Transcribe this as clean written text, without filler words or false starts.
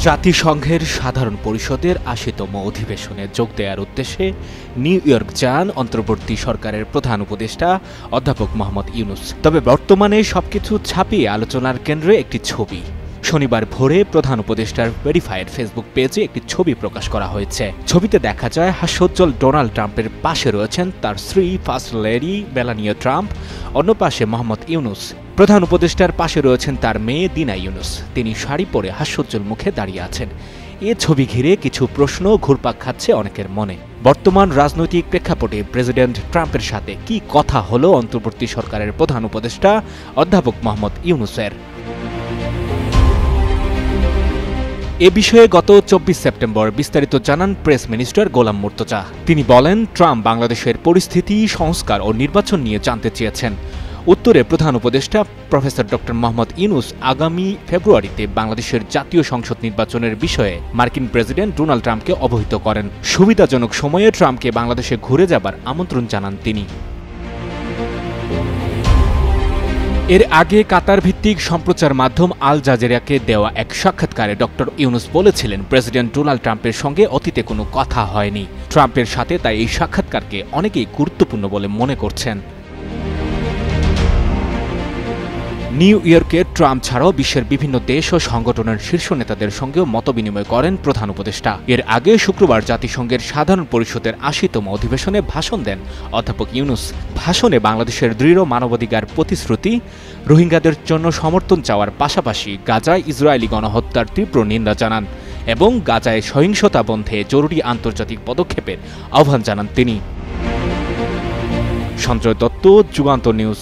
জাতিসংঘের সাধারণ পরিষদের ৮০তম অধিবেশনে যোগ দেওয়ার উদ্দেশ্যে নিউ ইয়র্ক যান অন্তর্বর্তী সরকারের প্রধান উপদেষ্টা অধ্যাপক মোহাম্মদ ইউনূস। তবে বর্তমানে সবকিছু ছাপিয়ে আলোচনার কেন্দ্রে একটি ছবি। শনিবার ভোরে প্রধান উপদেষ্টার ভেরিফাইড ফেসবুক পেজে একটি ছবি প্রকাশ করা হয়েছে। ছবিতে দেখা যায় হাস্যোজ্জ্বল ডোনাল্ড ট্রাম্পের পাশে রয়েছেন তার স্ত্রী ফার্স্ট লেডি মেলানিয়া ট্রাম্প, অন্য পাশে মোহাম্মদ ইউনূস। প্রধান উপদেষ্টার পাশে রয়েছেন তার মেয়ে দিনা ইউনূস। তিনি শাড়ি পরে হাস্যোজ্জ্বল মুখে দাঁড়িয়ে আছেন। এ ছবি ঘিরে কিছু প্রশ্ন ঘুরপাক খাচ্ছে অনেকের মনে। বর্তমান রাজনৈতিক প্রেক্ষাপটে প্রেসিডেন্ট ট্রাম্পের সাথে কি কথা হলো অন্তর্বর্তী সরকারের প্রধান উপদেষ্টা অধ্যাপক মোহাম্মদ ইউনূসের? এ বিষয়ে গত ২৪ সেপ্টেম্বর বিস্তারিত জানান প্রেস মিনিস্টার গোলাম মুর্তজা। তিনি বলেন, ট্রাম্প বাংলাদেশের পরিস্থিতি, সংস্কার ও নির্বাচন নিয়ে জানতে চেয়েছেন। উত্তরে প্রধান উপদেষ্টা প্রফেসর ড মোহাম্মদ ইউনূস আগামী ফেব্রুয়ারিতে বাংলাদেশের জাতীয় সংসদ নির্বাচনের বিষয়ে মার্কিন প্রেসিডেন্ট ডোনাল্ড ট্রাম্পকে অবহিত করেন। সুবিধাজনক সময়ে ট্রাম্পকে বাংলাদেশে ঘুরে যাবার আমন্ত্রণ জানান তিনি। এর আগে কাতার ভিত্তিক সম্প্রচার মাধ্যম আল জাজিরাকে দেওয়া এক সাক্ষাৎকারে ড ইউনূস বলেছিলেন, প্রেসিডেন্ট ডোনাল্ড ট্রাম্পের সঙ্গে অতীতে কোনো কথা হয়নি। ট্রাম্পের সাথে তাই এই সাক্ষাৎকারকে অনেকেই গুরুত্বপূর্ণ বলে মনে করছেন। নিউ ইয়র্কে ট্রাম্প ছাড়াও বিশ্বের বিভিন্ন দেশ ও সংগঠনের শীর্ষ নেতাদের সঙ্গেও মতবিনিময় করেন প্রধান উপদেষ্টা। এর আগে শুক্রবার জাতিসংঘের সাধারণ পরিষদের ৮০তম অধিবেশনে ভাষণ দেন অধ্যাপক ইউনূস। ভাষণে বাংলাদেশের দৃঢ় মানবাধিকার প্রতিশ্রুতি, রোহিঙ্গাদের জন্য সমর্থন চাওয়ার পাশাপাশি গাজায় ইসরায়েলি গণহত্যার তীব্র নিন্দা জানান এবং গাজায় সহিংসতা বন্ধে জরুরি আন্তর্জাতিক পদক্ষেপের আহ্বান জানান তিনি। সঞ্জয় দত্ত, যুগান্তর নিউজ।